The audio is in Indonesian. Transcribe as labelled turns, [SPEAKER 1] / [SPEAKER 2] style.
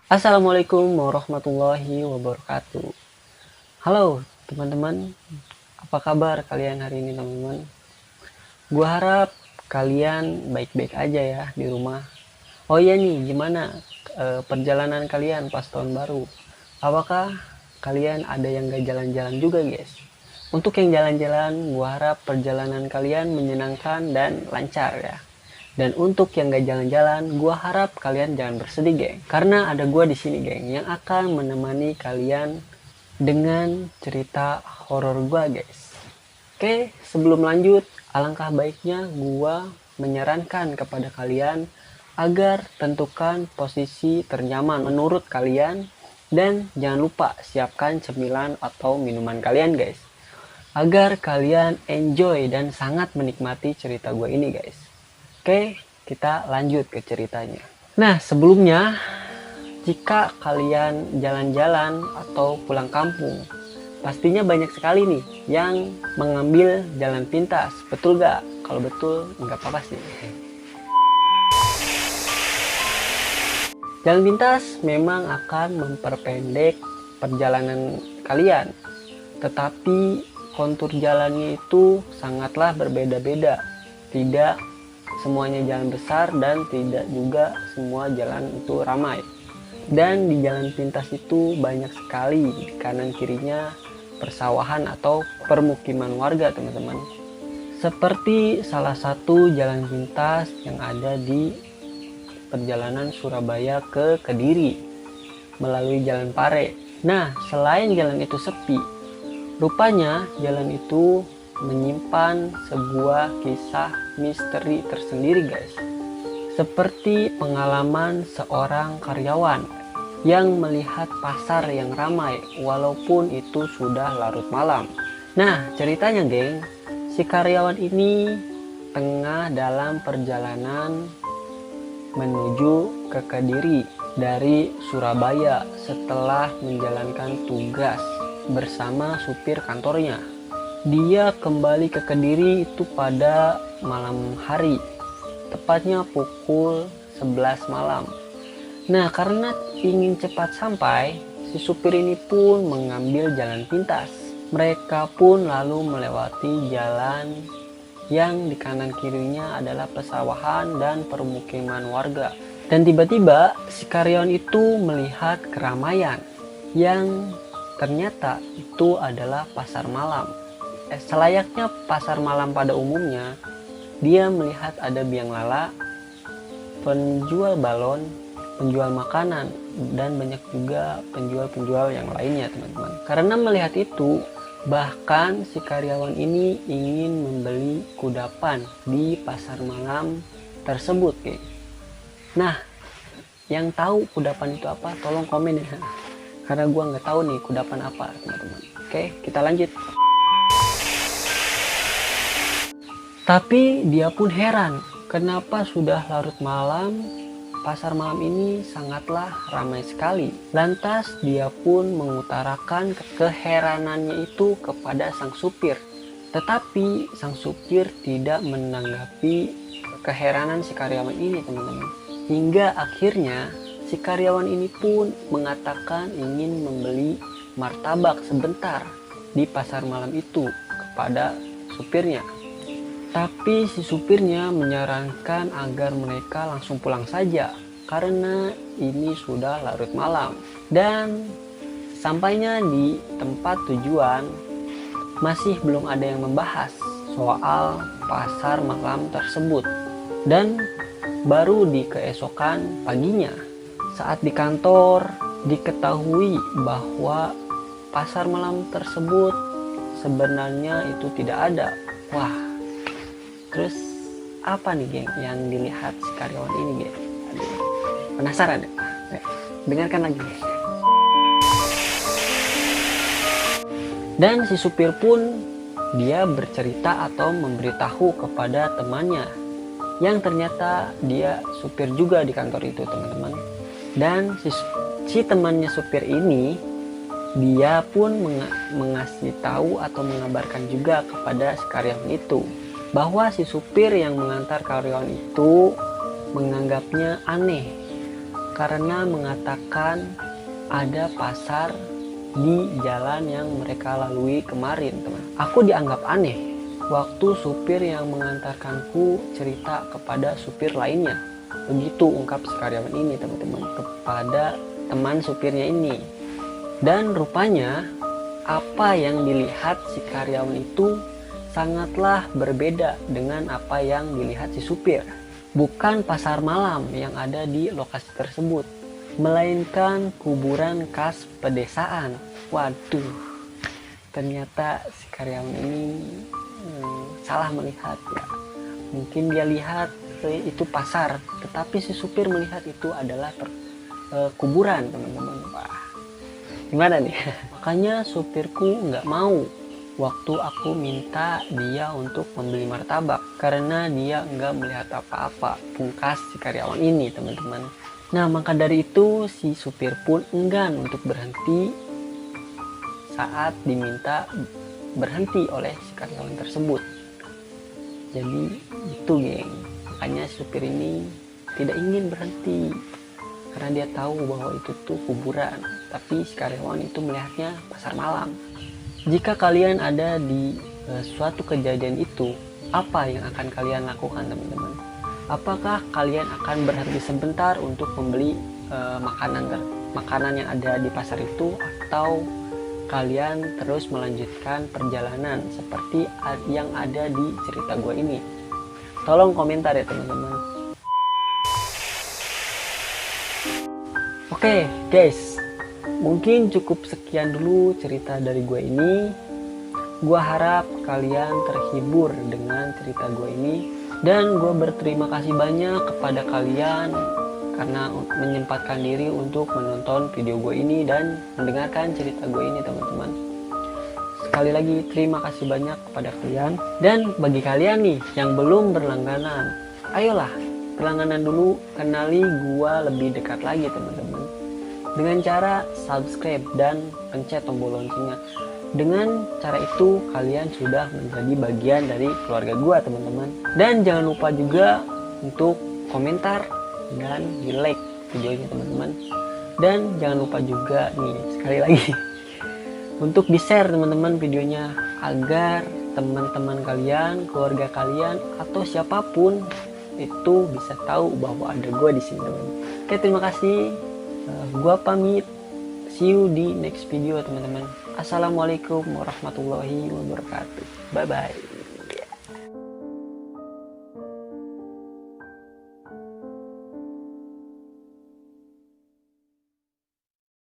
[SPEAKER 1] Assalamualaikum warahmatullahi wabarakatuh. Halo teman-teman, apa kabar kalian hari ini teman-teman? Gua harap kalian baik-baik aja ya di rumah. Oh iya nih, gimana perjalanan kalian pas tahun baru? Apakah kalian ada yang gak jalan-jalan juga guys? Untuk yang jalan-jalan, gua harap perjalanan kalian menyenangkan dan lancar ya. Dan untuk yang gak jalan-jalan, gua harap kalian jangan bersedih, geng. Karena ada gua di sini, geng, yang akan menemani kalian dengan cerita horor gua, guys. Oke, sebelum lanjut, alangkah baiknya gua menyarankan kepada kalian agar tentukan posisi ternyaman menurut kalian dan jangan lupa siapkan cemilan atau minuman kalian, guys. Agar kalian enjoy dan sangat menikmati cerita gua ini, guys. Oke, kita lanjut ke ceritanya. Nah, sebelumnya, jika kalian jalan-jalan atau pulang kampung, pastinya banyak sekali nih yang mengambil jalan pintas. Betul gak? Kalau betul, nggak apa-apa sih. Jalan pintas memang akan memperpendek perjalanan kalian. Tetapi kontur jalannya itu sangatlah berbeda-beda. Tidak semuanya jalan besar dan tidak juga semua jalan itu ramai. Dan di jalan pintas itu banyak sekali kanan kirinya persawahan atau permukiman warga teman-teman. Seperti salah satu jalan pintas yang ada di perjalanan Surabaya ke Kediri melalui Jalan Pare. Nah, selain jalan itu sepi, rupanya jalan itu menyimpan sebuah kisah misteri tersendiri guys. Seperti pengalaman seorang karyawan yang melihat pasar yang ramai walaupun itu sudah larut malam. Nah ceritanya geng, si karyawan ini tengah dalam perjalanan menuju ke Kediri dari Surabaya setelah menjalankan tugas bersama supir kantornya. Dia kembali ke Kediri itu pada malam hari, tepatnya pukul 11 malam. Nah, karena ingin cepat sampai, si supir ini pun mengambil jalan pintas. Mereka pun lalu melewati jalan yang di kanan kirinya adalah pesawahan dan permukiman warga. Dan tiba-tiba si karyawan itu melihat keramaian yang ternyata itu adalah pasar malam. Selayaknya pasar malam pada umumnya, dia melihat ada biang lala, penjual balon, penjual makanan, dan banyak juga penjual-penjual yang lainnya teman-teman. Karena melihat itu, bahkan si karyawan ini ingin membeli kudapan di pasar malam tersebut. Nah, yang tahu kudapan itu apa, tolong komen ya. Karena gua nggak tahu nih kudapan apa teman-teman. Oke, kita lanjut. Tapi dia pun heran, kenapa sudah larut malam, pasar malam ini sangatlah ramai sekali. Lantas dia pun mengutarakan keheranannya itu kepada sang supir. Tetapi sang supir tidak menanggapi keheranan si karyawan ini teman-teman. Hingga akhirnya si karyawan ini pun mengatakan ingin membeli martabak sebentar di pasar malam itu kepada supirnya. Tapi si supirnya menyarankan agar mereka langsung pulang saja karena ini sudah larut malam. Dan sampainya di tempat tujuan masih belum ada yang membahas soal pasar malam tersebut. Dan baru di keesokan paginya saat di kantor diketahui bahwa pasar malam tersebut sebenarnya itu tidak ada. Wah, terus apa nih geng yang dilihat si karyawan ini geng? Aduh, penasaran ya? Dengarkan lagi. Dan si supir pun dia bercerita atau memberitahu kepada temannya yang ternyata dia supir juga di kantor itu teman-teman. Dan si temannya supir ini dia pun mengasih tahu atau mengabarkan juga kepada si karyawan itu bahwa si supir yang mengantar karyawan itu menganggapnya aneh karena mengatakan ada pasar di jalan yang mereka lalui kemarin, teman. Aku dianggap aneh waktu supir yang mengantarkanku cerita kepada supir lainnya. Begitu ungkap si karyawan ini, teman-teman, kepada teman supirnya ini. Dan rupanya apa yang dilihat si karyawan itu sangatlah berbeda dengan apa yang dilihat si supir. Bukan pasar malam yang ada di lokasi tersebut, melainkan kuburan khas pedesaan. Waduh, ternyata si karyawan ini salah melihat ya. Mungkin dia lihat itu pasar, tetapi si supir melihat itu adalah kuburan, teman-teman. Wah, gimana nih? Makanya supirku nggak mau waktu aku minta dia untuk membeli martabak, karena dia nggak melihat apa-apa, pungkas si karyawan ini, teman-teman. Nah, maka dari itu si supir pun enggan untuk berhenti saat diminta berhenti oleh si karyawan tersebut. Jadi itu, geng. Makanya supir ini tidak ingin berhenti karena dia tahu bahwa itu tuh kuburan, tapi si karyawan itu melihatnya pasar malam. Jika kalian ada di suatu kejadian itu, apa yang akan kalian lakukan, teman-teman? Apakah kalian akan berhenti sebentar untuk membeli makanan yang ada di pasar itu, atau kalian terus melanjutkan perjalanan seperti yang ada di cerita gue ini? Tolong komentar ya, teman-teman. Oke, guys, mungkin cukup sekian dulu cerita dari gue ini. Gue harap kalian terhibur dengan cerita gue ini, dan gue berterima kasih banyak kepada kalian karena menyempatkan diri untuk menonton video gue ini dan mendengarkan cerita gue ini, teman-teman. Sekali lagi terima kasih banyak kepada kalian. Dan bagi kalian nih yang belum berlangganan, ayolah berlangganan dulu, kenali gue lebih dekat lagi, teman-teman, dengan cara subscribe dan pencet tombol loncengnya. Dengan cara itu kalian sudah menjadi bagian dari keluarga gue, teman-teman. Dan jangan lupa juga untuk komentar dan di like videonya, teman-teman. Dan jangan lupa juga nih, sekali lagi, untuk di share, teman-teman, videonya, agar teman-teman kalian, keluarga kalian, atau siapapun itu bisa tahu bahwa ada gue di sini, teman-teman. Oke, terima kasih. Gue pamit. See you di next video, teman-teman. Assalamualaikum warahmatullahi wabarakatuh. Bye bye.